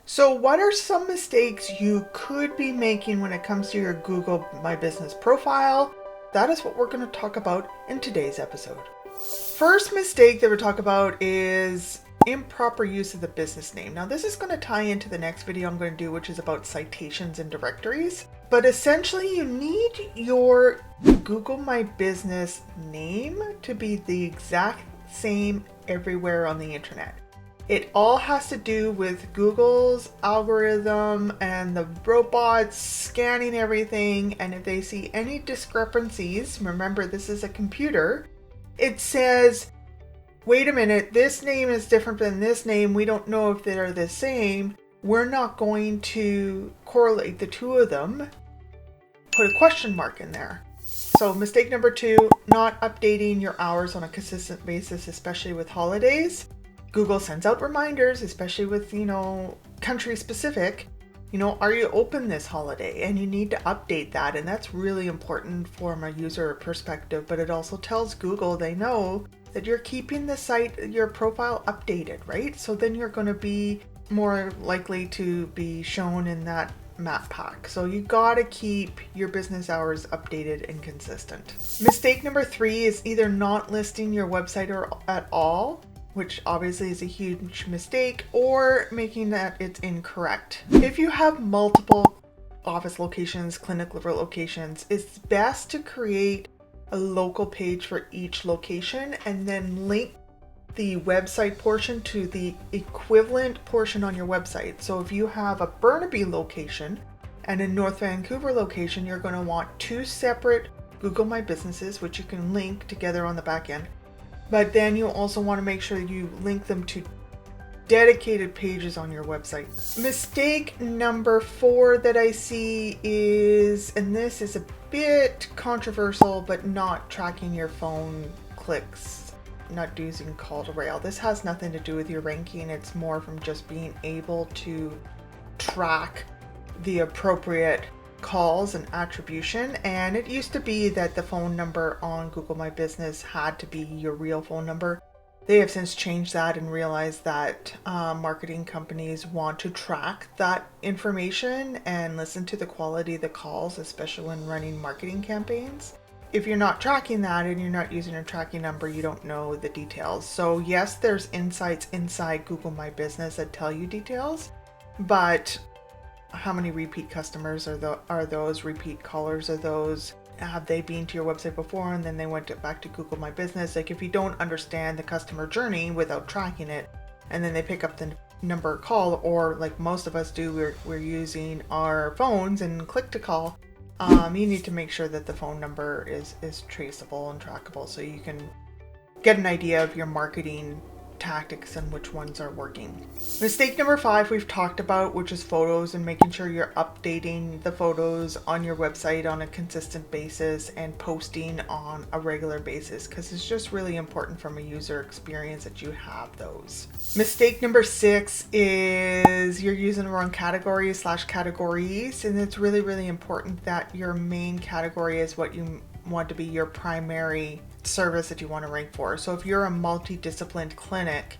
So what are some mistakes you could be making when it comes to your Google My Business profile? That is what we're going to talk about in today's episode. First mistake that we're talking about is improper use of the business name. Now this is going to tie into the next video I'm going to do, which is about citations and directories. But essentially you need your Google My Business name to be the exact same everywhere on the internet. It all has to do with Google's algorithm and the robots scanning everything. And if they see any discrepancies, remember this is a computer, it says, wait a minute, this name is different than this name. We don't know if they're the same. We're not going to correlate the two of them. Put a question mark in there. So mistake number 2, not updating your hours on a consistent basis, especially with holidays. Google sends out reminders, especially with, country specific, are you open this holiday? And you need to update that. And that's really important from a user perspective, but it also tells Google they know that you're keeping the site, your profile updated, right? So then you're going to be more likely to be shown in that map pack. So you gotta keep your business hours updated and consistent. Mistake number 3 is either not listing your website or at all, which obviously is a huge mistake, or making that it's incorrect. If you have multiple office locations, clinic locations, it's best to create a local page for each location and then link the website portion to the equivalent portion on your website. So if you have a Burnaby location and a North Vancouver location, you're going to want 2 separate Google My Businesses, which you can link together on the back end. But then you also want to make sure you link them to dedicated pages on your website. Mistake number 4 that I see is, and this is a bit controversial, but not tracking your phone clicks, not using call to rail. This has nothing to do with your ranking. It's more from just being able to track the appropriate calls and attribution. And it used to be that the phone number on Google My Business had to be your real phone number. They have since changed that and realized that marketing companies want to track that information and listen to the quality of the calls, especially when running marketing campaigns. If you're not tracking that and you're not using a tracking number, you don't know the details. So yes, there's insights inside Google My Business that tell you details, but how many repeat customers are those repeat callers? Are those, have they been to your website before and then they went back to Google My Business? Like if you don't understand the customer journey without tracking it, and then they pick up the number call, or like most of us do, we're using our phones and click to call. You need to make sure that the phone number is traceable and trackable so you can get an idea of your marketing tactics and which ones are working. Mistake number 5 we've talked about, which is photos, and making sure you're updating the photos on your website on a consistent basis and posting on a regular basis, because it's just really important from a user experience that you have those. Mistake number 6 is you're using the wrong categories, and it's really, really important that your main category is what you want to be your primary service that you want to rank for. So if you're a multidisciplined clinic,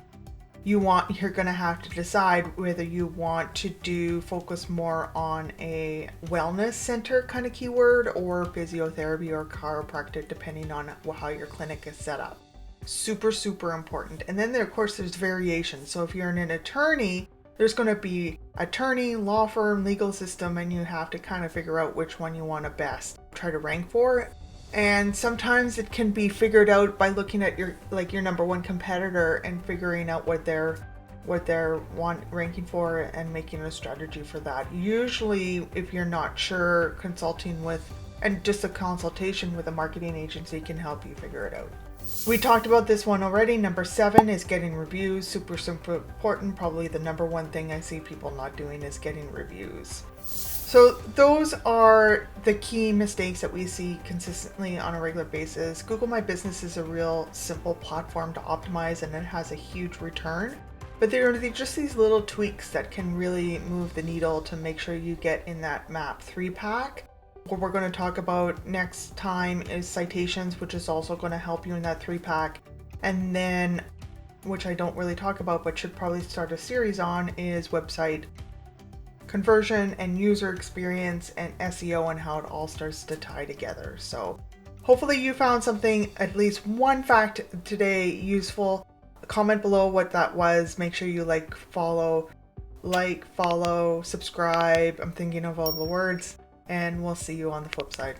you're going to have to decide whether you want to focus more on a wellness center kind of keyword, or physiotherapy or chiropractic, depending on how your clinic is set up. Super, super important. And then of course there's variations. So if you're an attorney, there's going to be attorney, law firm, legal system, and you have to kind of figure out which one you want to best try to rank for. And sometimes it can be figured out by looking at your number 1 competitor and figuring out what they're ranking for and making a strategy for that. Usually, if you're not sure, consulting with, and just a consultation with a marketing agency can help you figure it out. We talked about this one already. Number 7 is getting reviews. Super, super important. Probably the number 1 thing I see people not doing is getting reviews. So those are the key mistakes that we see consistently on a regular basis. Google My Business is a real simple platform to optimize, and it has a huge return. But there are just these little tweaks that can really move the needle to make sure you get in that map 3 pack. What we're going to talk about next time is citations, which is also going to help you in that 3 pack. And then, which I don't really talk about but should probably start a series on, is website conversion and user experience and SEO and how it all starts to tie together. So hopefully you found something, at least one fact today, useful. Comment below what that was. Make sure you like, follow, subscribe. I'm thinking of all the words, and we'll see you on the flip side.